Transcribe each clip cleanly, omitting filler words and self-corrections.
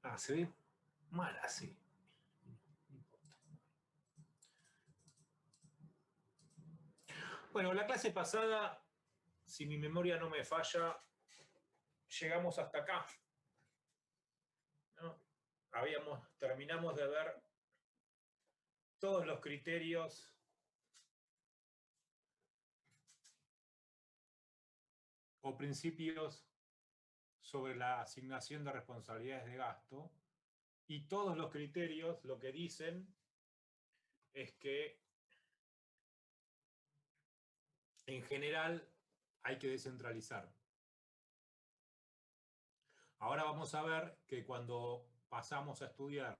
Ah, se ve mal así. No importa. Bueno, la clase pasada, si mi memoria no me falla, llegamos hasta acá, ¿no? Terminamos de ver todos los criterios o principios sobre la asignación de responsabilidades de gasto, y todos los criterios lo que dicen es que en general hay que descentralizar. Ahora vamos a ver que cuando pasamos a estudiar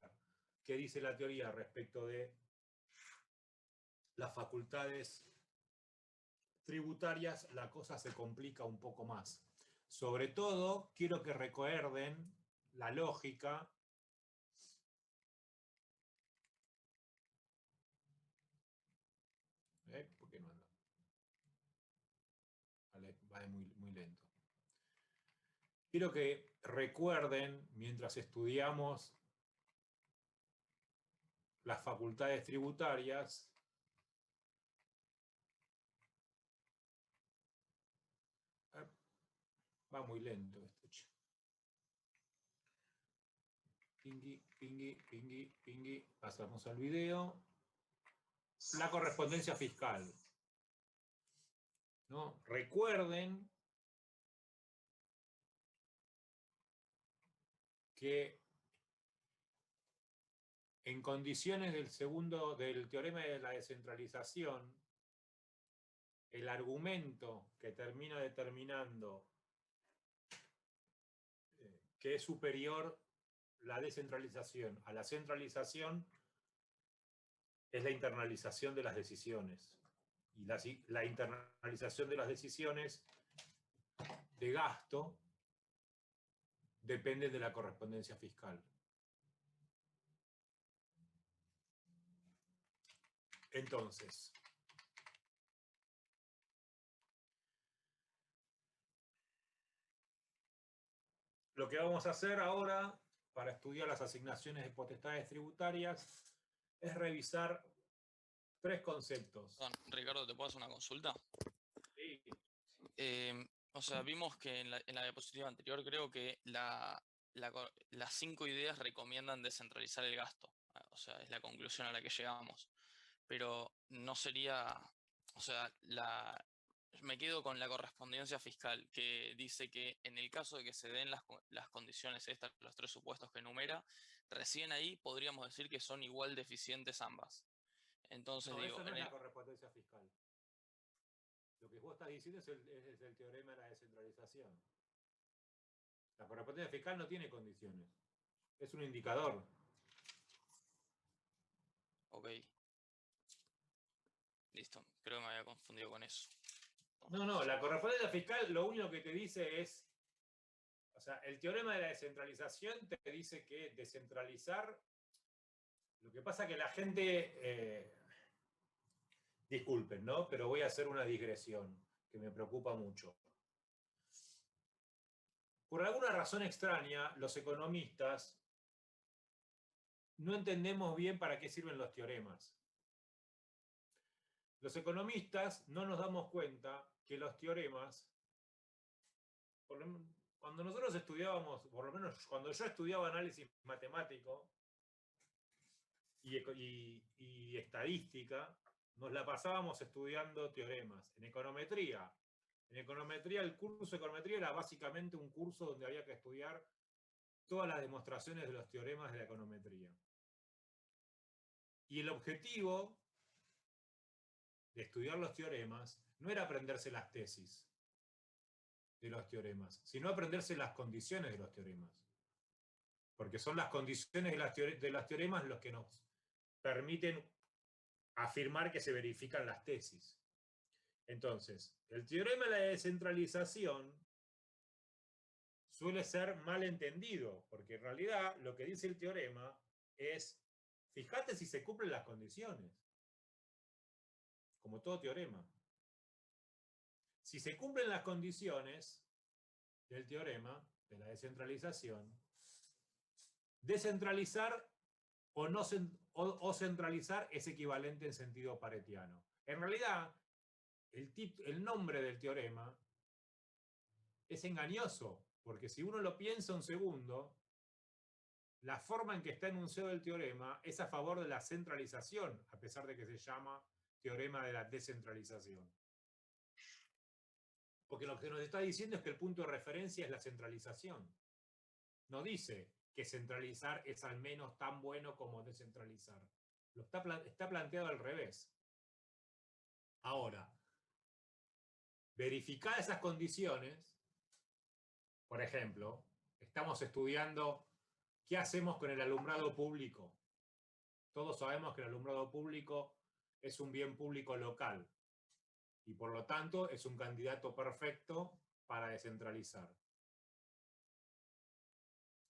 qué dice la teoría respecto de las facultades tributarias, la cosa se complica un poco más. Sobre todo, quiero que recuerden la lógica ¿por qué no anda? Vale, va muy lento. Quiero que recuerden, mientras estudiamos las facultades tributarias, va muy lento esto. Pingui, pingui, pingui, pingui. Pasamos al video. La correspondencia fiscal, ¿no? Recuerden que en condiciones del teorema de la descentralización, el argumento que termina determinando que es superior la descentralización a la centralización es la internalización de las decisiones. Y la internalización de las decisiones de gasto depende de la correspondencia fiscal. Entonces, lo que vamos a hacer ahora para estudiar las asignaciones de potestades tributarias es revisar tres conceptos. Perdón, Ricardo, ¿te puedo hacer una consulta? Sí. O sea, vimos que en la diapositiva anterior creo que las 5 ideas recomiendan descentralizar el gasto. O sea, es la conclusión a la que llegamos. Pero no sería, o sea, me quedo con la correspondencia fiscal, que dice que en el caso de que se den las condiciones estas, los 3 supuestos que enumera, recién ahí podríamos decir que son igual deficientes ambas. Entonces No, digo, eso no es la correspondencia fiscal. Lo que vos estás diciendo es el teorema de la descentralización. La correspondencia fiscal no tiene condiciones. Es un indicador. ok, listo, creo que me había confundido con eso. No, la correspondencia fiscal lo único que te dice es, o sea, el teorema de la descentralización te dice que descentralizar, lo que pasa que la gente, disculpen, ¿no? Pero voy a hacer una digresión que me preocupa mucho. Por alguna razón extraña, los economistas no entendemos bien para qué sirven los teoremas. Los economistas no nos damos cuenta que los teoremas, cuando nosotros estudiábamos, por lo menos cuando yo estudiaba análisis matemático y estadística, nos la pasábamos estudiando teoremas. En econometría, el curso de econometría era básicamente un curso donde había que estudiar todas las demostraciones de los teoremas de la econometría. Y el objetivo de estudiar los teoremas no era aprenderse las tesis de los teoremas, sino aprenderse las condiciones de los teoremas. Porque son las condiciones de los teoremas los que nos permiten afirmar que se verifican las tesis. Entonces, el teorema de la descentralización suele ser mal entendido, porque en realidad lo que dice el teorema es, fíjate si se cumplen las condiciones, como todo teorema. Si se cumplen las condiciones del teorema de la descentralización, Descentralizar o, no, o centralizar es equivalente en sentido paretiano. En realidad, el nombre del teorema es engañoso, porque si uno lo piensa un segundo, la forma en que está enunciado el teorema es a favor de la centralización, a pesar de que se llama teorema de la descentralización. Porque lo que nos está diciendo es que el punto de referencia es la centralización. No dice que centralizar es al menos tan bueno como descentralizar. Está planteado al revés. Ahora, verificadas esas condiciones, por ejemplo, estamos estudiando qué hacemos con el alumbrado público. Todos sabemos que el alumbrado público es un bien público local y por lo tanto es un candidato perfecto para descentralizar,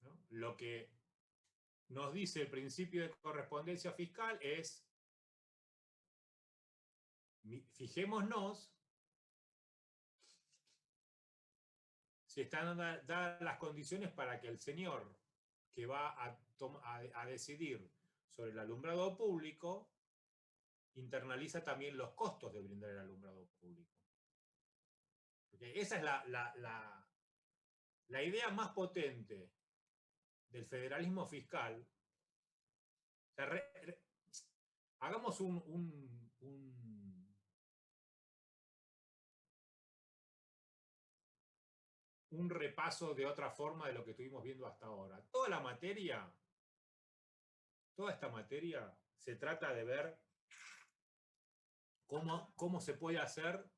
¿no? Lo que nos dice el principio de correspondencia fiscal es, fijémonos si están dadas las condiciones para que el señor que va a decidir sobre el alumbrado público internaliza también los costos de brindar el alumbrado público. Porque esa es la idea más potente del federalismo fiscal. O sea, hagamos un repaso de otra forma de lo que estuvimos viendo hasta ahora. Toda esta materia se trata de ver cómo se puede hacer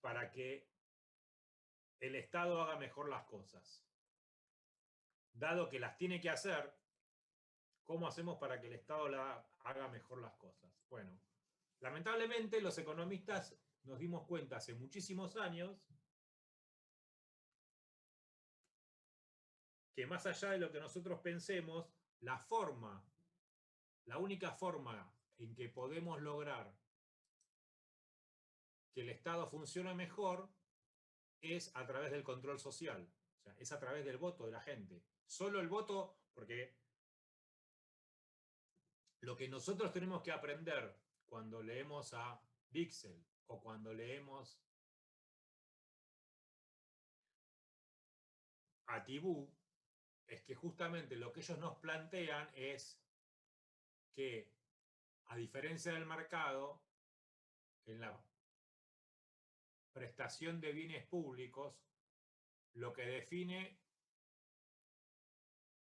para que el Estado haga mejor las cosas. Dado que las tiene que hacer, ¿cómo hacemos para que el Estado haga mejor las cosas? Bueno, lamentablemente los economistas nos dimos cuenta hace muchísimos años que más allá de lo que nosotros pensemos, la única forma en que podemos lograr que el Estado funcione mejor es a través del control social. O sea, es a través del voto de la gente. Solo el voto, porque lo que nosotros tenemos que aprender cuando leemos a Bixel o cuando leemos a Tibú es que justamente lo que ellos nos plantean es que, a diferencia del mercado, en la prestación de bienes públicos, lo que define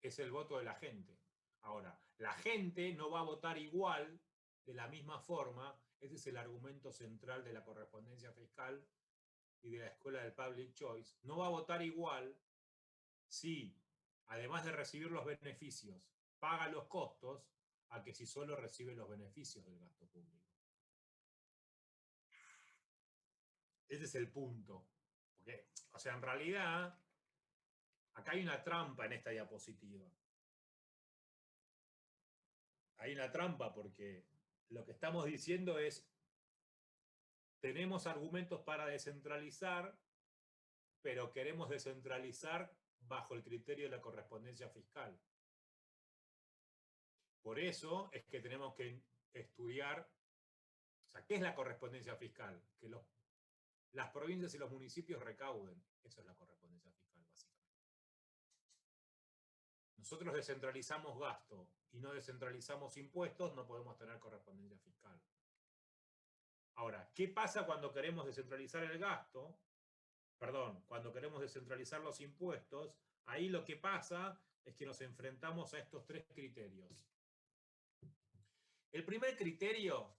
es el voto de la gente. Ahora, la gente no va a votar igual, de la misma forma. Ese es el argumento central de la correspondencia fiscal y de la escuela del public choice. No va a votar igual si, además de recibir los beneficios, paga los costos, a que si solo recibe los beneficios del gasto público. Ese es el punto. Porque, o sea, en realidad, acá hay una trampa en esta diapositiva. Hay una trampa porque lo que estamos diciendo es, tenemos argumentos para descentralizar, pero queremos descentralizar bajo el criterio de la correspondencia fiscal. Por eso es que tenemos que estudiar, o sea, ¿qué es la correspondencia fiscal? Que las provincias y los municipios recauden. Eso es la correspondencia fiscal, básicamente. Nosotros descentralizamos gasto y no descentralizamos impuestos, no podemos tener correspondencia fiscal. Ahora, ¿qué pasa cuando queremos descentralizar el gasto? Perdón, cuando queremos descentralizar los impuestos, ahí lo que pasa es que nos enfrentamos a estos tres criterios. El primer criterio,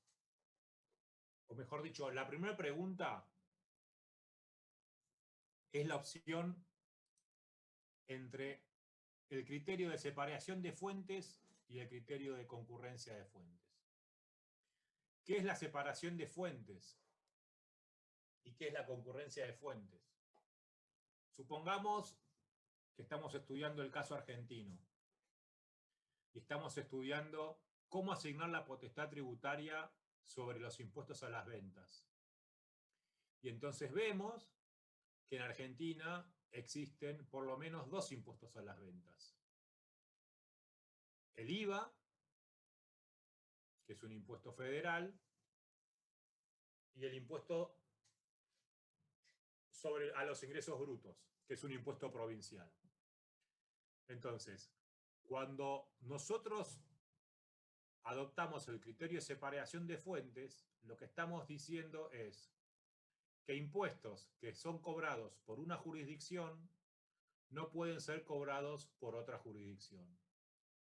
o mejor dicho, la primera pregunta es la opción entre el criterio de separación de fuentes y el criterio de concurrencia de fuentes. ¿Qué es la separación de fuentes? ¿Y qué es la concurrencia de fuentes? Supongamos que estamos estudiando el caso argentino y estamos estudiando cómo asignar la potestad tributaria sobre los impuestos a las ventas. Y entonces vemos que en Argentina existen por lo menos dos impuestos a las ventas. el IVA, que es un impuesto federal, y el impuesto a los ingresos brutos, que es un impuesto provincial. Entonces, cuando nosotros adoptamos el criterio de separación de fuentes, lo que estamos diciendo es que impuestos que son cobrados por una jurisdicción no pueden ser cobrados por otra jurisdicción.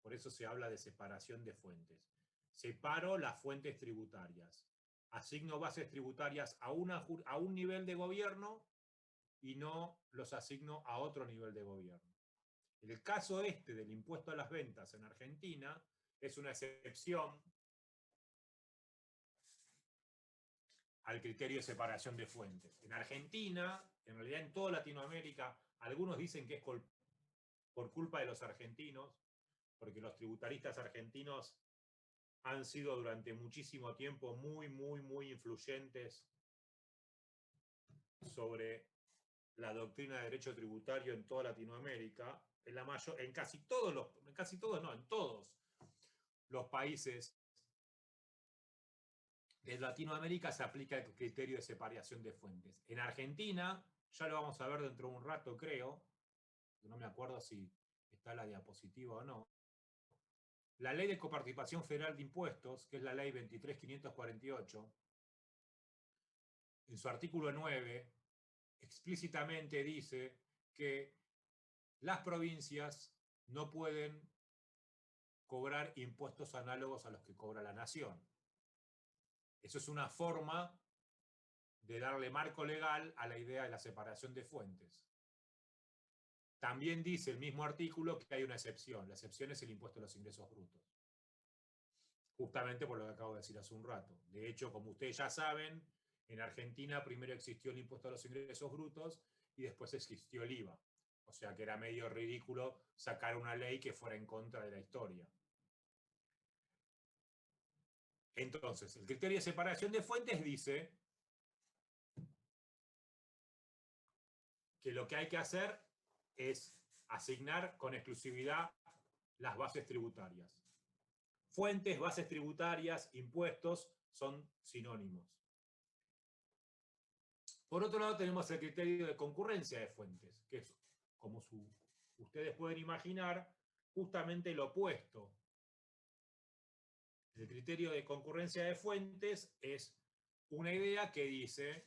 Por eso se habla de separación de fuentes. Separo las fuentes tributarias. Asigno bases tributarias a un nivel de gobierno y no los asigno a otro nivel de gobierno. El caso este del impuesto a las ventas en Argentina es una excepción al criterio de separación de fuentes. En Argentina, en realidad en toda Latinoamérica, algunos dicen que es por culpa de los argentinos, porque los tributaristas argentinos han sido durante muchísimo tiempo muy influyentes sobre la doctrina de derecho tributario en toda Latinoamérica, en todos los países de Latinoamérica se aplica el criterio de separación de fuentes. En Argentina, ya lo vamos a ver dentro de un rato, creo, no me acuerdo si está la diapositiva o no. La Ley de Coparticipación Federal de Impuestos, que es la Ley 23.548, en su artículo 9, explícitamente dice que las provincias no pueden cobrar impuestos análogos a los que cobra la nación. Eso es una forma de darle marco legal a la idea de la separación de fuentes. También dice el mismo artículo que hay una excepción. La excepción es el impuesto a los ingresos brutos. Justamente por lo que acabo de decir hace un rato. De hecho, como ustedes ya saben, en Argentina primero existió el impuesto a los ingresos brutos y después existió el IVA. O sea que era medio ridículo sacar una ley que fuera en contra de la historia. Entonces, el criterio de separación de fuentes dice que lo que hay que hacer es asignar con exclusividad las bases tributarias. Fuentes, bases tributarias, impuestos son sinónimos. Por otro lado tenemos el criterio de concurrencia de fuentes, que es, como ustedes pueden imaginar, justamente lo opuesto. El criterio de concurrencia de fuentes es una idea que dice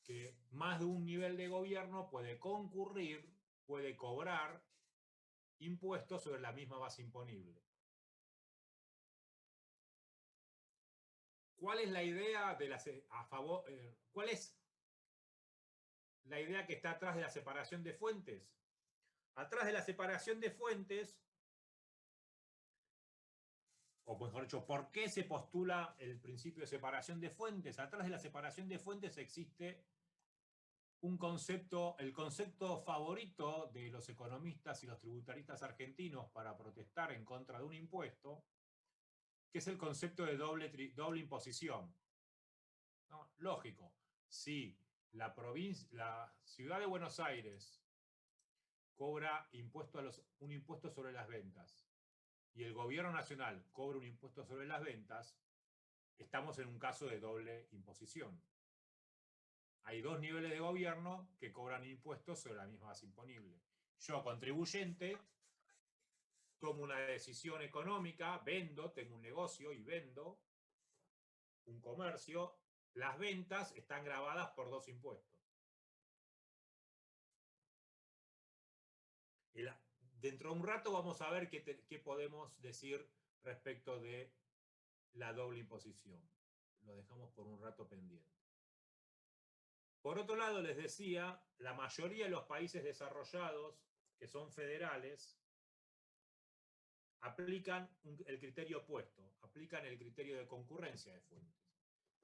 que más de un nivel de gobierno puede concurrir, puede cobrar impuestos sobre la misma base imponible. ¿Cuál es la idea cuál es la idea que está atrás de la separación de fuentes? Atrás de la separación de fuentes, o mejor dicho, ¿por qué se postula el principio de separación de fuentes? Atrás de la separación de fuentes existe un concepto, el concepto favorito de los economistas y los tributaristas argentinos para protestar en contra de un impuesto, que es el concepto de doble imposición. ¿No? Lógico, si la ciudad de Buenos Aires cobra un impuesto sobre las ventas y el gobierno nacional cobra un impuesto sobre las ventas, estamos en un caso de doble imposición. Hay dos niveles de gobierno que cobran impuestos sobre la misma base imponible. Yo, contribuyente, tomo una decisión económica, tengo un negocio y vendo, un comercio, las ventas están gravadas por dos impuestos. Dentro de un rato vamos a ver qué podemos decir respecto de la doble imposición. Lo dejamos por un rato pendiente. Por otro lado, les decía, la mayoría de los países desarrollados, que son federales, aplican el criterio opuesto, aplican el criterio de concurrencia de fuentes,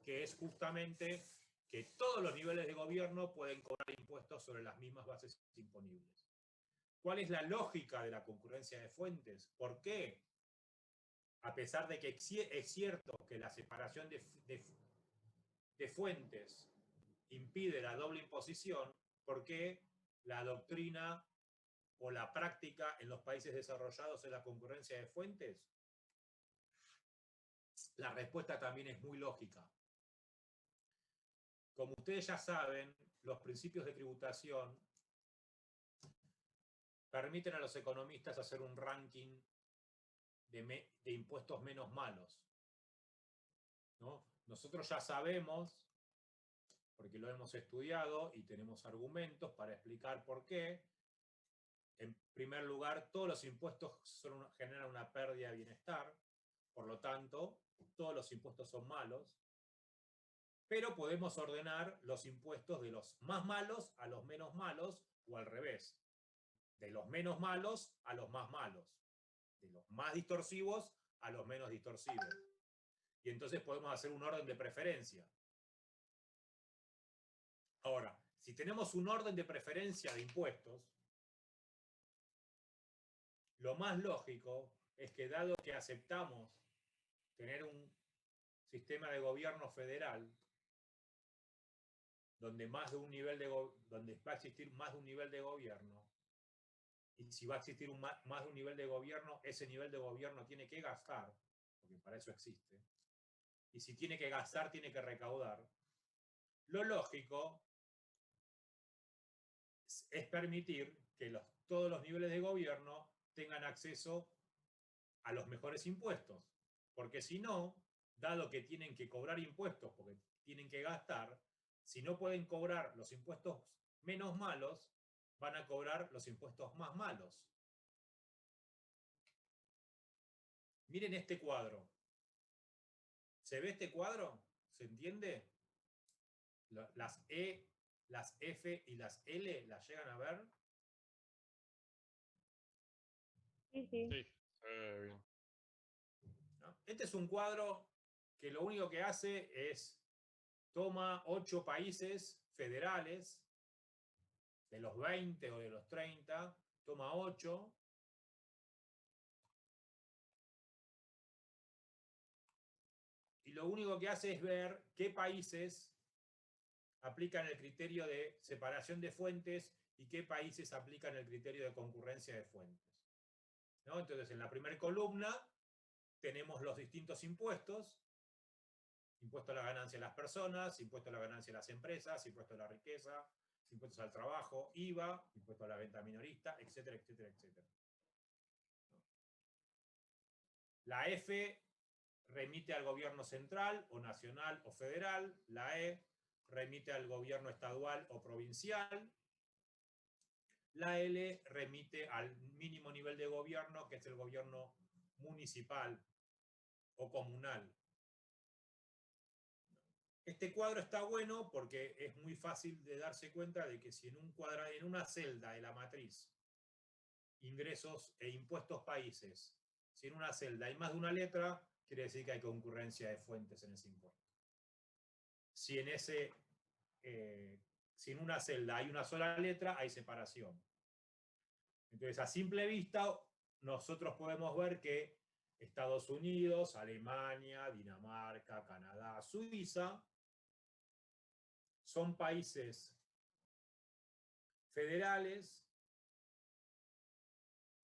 que es justamente que todos los niveles de gobierno pueden cobrar impuestos sobre las mismas bases imponibles. ¿Cuál es la lógica de la concurrencia de fuentes? ¿Por qué? A pesar de que es cierto que la separación de fuentes impide la doble imposición, ¿por qué la doctrina o la práctica en los países desarrollados es la concurrencia de fuentes? La respuesta también es muy lógica. Como ustedes ya saben, los principios de tributación permiten a los economistas hacer un ranking de impuestos menos malos, ¿no? Nosotros ya sabemos, porque lo hemos estudiado y tenemos argumentos para explicar por qué. En primer lugar, todos los impuestos generan una pérdida de bienestar, por lo tanto, todos los impuestos son malos, pero podemos ordenar los impuestos de los más malos a los menos malos, o al revés, de los menos malos a los más malos, de los más distorsivos a los menos distorsivos. Y entonces podemos hacer un orden de preferencia. Ahora, si tenemos un orden de preferencia de impuestos, lo más lógico es que, dado que aceptamos tener un sistema de gobierno federal donde va a existir más de un nivel de gobierno, y si va a existir más de un nivel de gobierno, ese nivel de gobierno tiene que gastar, porque para eso existe, y si tiene que gastar, tiene que recaudar. Lo lógico es permitir que todos los niveles de gobierno tengan acceso a los mejores impuestos, porque si no, dado que tienen que cobrar impuestos porque tienen que gastar, si no pueden cobrar los impuestos menos malos, van a cobrar los impuestos más malos. Miren este cuadro. ¿Se ve este cuadro? ¿Se entiende? Las E, las F y las L, ¿las llegan a ver? Sí, sí. Sí, bien. ¿No? Este es un cuadro que lo único que hace es toma 8 países federales, de los 20 o de los 30, toma 8, y lo único que hace es ver qué países aplican el criterio de separación de fuentes y qué países aplican el criterio de concurrencia de fuentes, ¿no? Entonces, en la primera columna tenemos los distintos impuestos: impuesto a la ganancia de las personas, impuesto a la ganancia de las empresas, impuesto a la riqueza, impuestos al trabajo, IVA, impuesto a la venta minorista, etcétera, etcétera, etcétera. La F remite al gobierno central o nacional o federal, la E remite al gobierno estadual o provincial, la L remite al mínimo nivel de gobierno, que es el gobierno municipal o comunal. Este cuadro está bueno porque es muy fácil de darse cuenta de que si en una celda de la matriz, ingresos e impuestos países, si en una celda hay más de una letra, quiere decir que hay concurrencia de fuentes en ese impuesto. Si en una celda hay una sola letra, hay separación. Entonces, a simple vista, nosotros podemos ver que Estados Unidos, Alemania, Dinamarca, Canadá, Suiza son países federales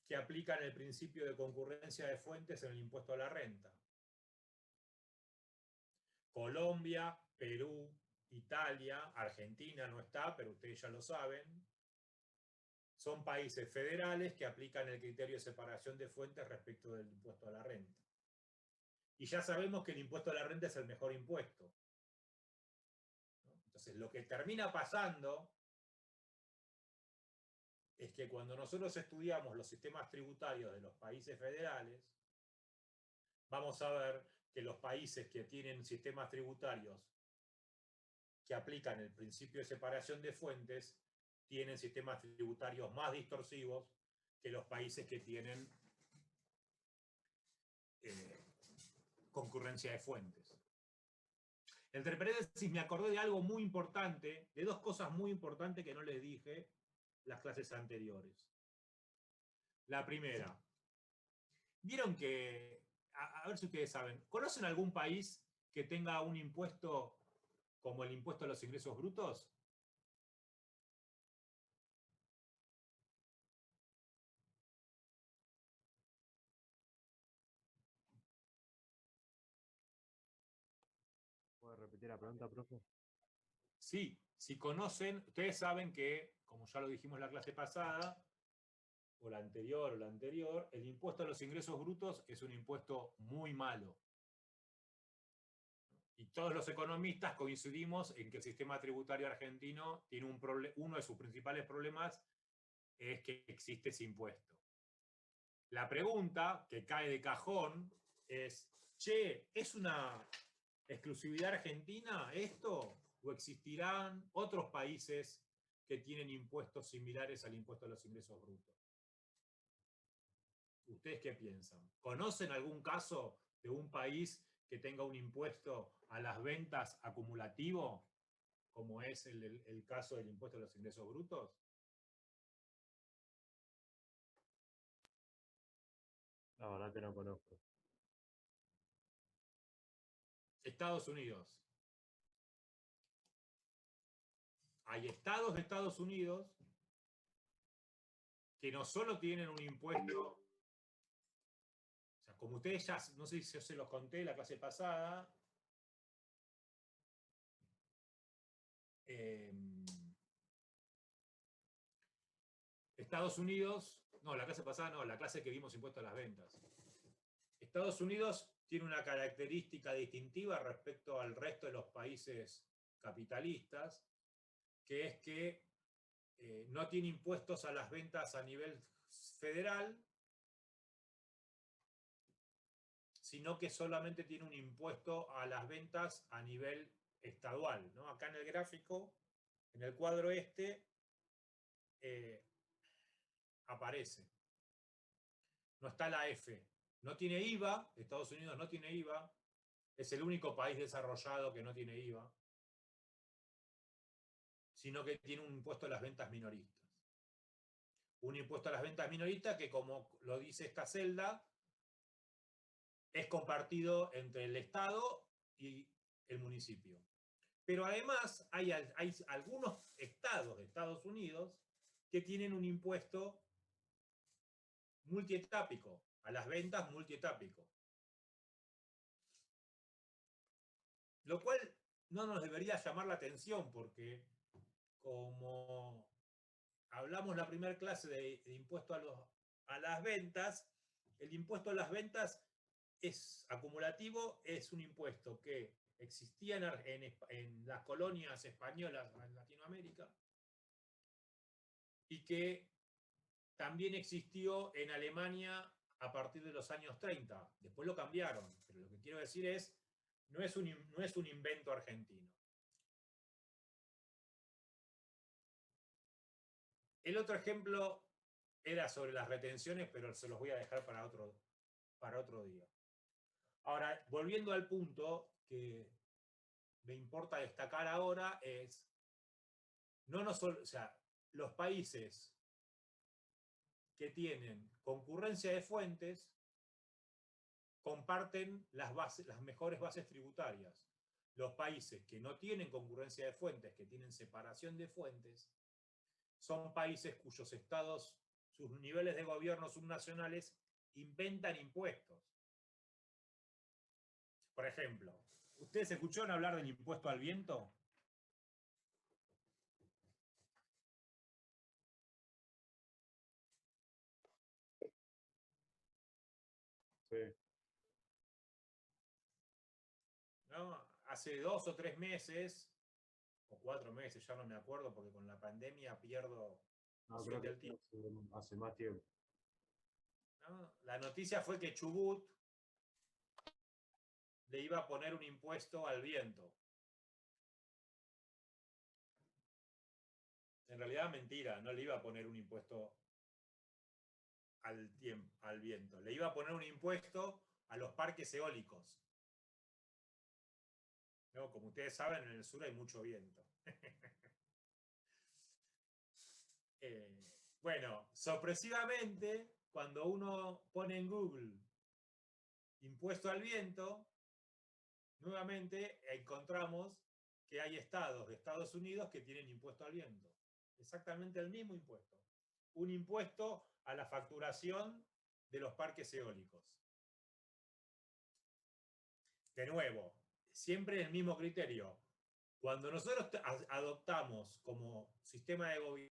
que aplican el principio de concurrencia de fuentes en el impuesto a la renta. Colombia, Perú, Italia, Argentina no está, pero ustedes ya lo saben, son países federales que aplican el criterio de separación de fuentes respecto del impuesto a la renta. Y ya sabemos que el impuesto a la renta es el mejor impuesto, ¿no? Entonces, lo que termina pasando es que cuando nosotros estudiamos los sistemas tributarios de los países federales, vamos a ver que los países que tienen sistemas tributarios que aplican el principio de separación de fuentes tienen sistemas tributarios más distorsivos que los países que tienen concurrencia de fuentes. Entre paréntesis, me acordé de algo muy importante, de dos cosas muy importantes que no les dije las clases anteriores. La primera, vieron que, a ver si ustedes saben, ¿conocen algún país que tenga un impuesto como el impuesto a los ingresos brutos? repite la pregunta, profe? Sí, si conocen, ustedes saben que, como ya lo dijimos en la clase pasada, o la anterior, el impuesto a los ingresos brutos es un impuesto muy malo. Y todos los economistas coincidimos en que el sistema tributario argentino tiene uno de sus principales problemas es que existe ese impuesto. La pregunta que cae de cajón es, che, ¿es una exclusividad argentina esto? ¿O existirán otros países que tienen impuestos similares al impuesto a los ingresos brutos? ¿Ustedes qué piensan? ¿Conocen algún caso de un país que tenga un impuesto a las ventas acumulativo, como es el caso del impuesto a los ingresos brutos? La verdad que no conozco. Estados Unidos. Hay estados de Estados Unidos que no solo tienen un impuesto, o sea, como ustedes ya, no sé si yo se los conté la clase pasada, Estados Unidos, no, la clase pasada no, la clase que vimos impuesto a las ventas. Estados Unidos tiene una característica distintiva respecto al resto de los países capitalistas, que es que no tiene impuestos a las ventas a nivel federal, sino que solamente tiene un impuesto a las ventas a nivel estadual, ¿no? Acá en el gráfico, en el cuadro aparece. No está la F. No tiene IVA, Estados Unidos no tiene IVA, es el único país desarrollado que no tiene IVA, sino que tiene un impuesto a las ventas minoristas. Un impuesto a las ventas minoristas que, como lo dice esta celda, es compartido entre el Estado y el municipio. Pero además hay algunos estados de Estados Unidos que tienen un impuesto multietápico, a las ventas multietápico. Lo cual no nos debería llamar la atención porque, como hablamos la primera clase de impuesto a las ventas, el impuesto a las ventas es acumulativo, es un impuesto que existía en las colonias españolas en Latinoamérica y que también existió en Alemania a partir de los años 30. Después lo cambiaron, pero lo que quiero decir es, no es un invento argentino. El otro ejemplo era sobre las retenciones, pero se los voy a dejar para otro día. Ahora, volviendo al punto que me importa destacar ahora es, o sea, los países que tienen concurrencia de fuentes comparten las mejores bases tributarias. Los países que no tienen concurrencia de fuentes, que tienen separación de fuentes, son países cuyos estados, sus niveles de gobierno subnacionales, inventan impuestos. Por ejemplo, ¿ustedes escucharon hablar del impuesto al viento? Sí. ¿No? Hace 2 o 3 meses, o 4 meses, ya no me acuerdo, porque con la pandemia pierdo No, creo que el tiempo. hace más tiempo. ¿No? La noticia fue que Chubut le iba a poner un impuesto al viento. En realidad, mentira, no le iba a poner un impuesto al viento. Le iba a poner un impuesto a los parques eólicos. ¿No? Como ustedes saben, en el sur hay mucho viento. Bueno, sorpresivamente, cuando uno pone en Google impuesto al viento, nuevamente encontramos que hay estados de Estados Unidos que tienen impuesto al viento. Exactamente el mismo impuesto. Un impuesto a la facturación de los parques eólicos. De nuevo, siempre el mismo criterio. Cuando nosotros adoptamos como sistema de gobierno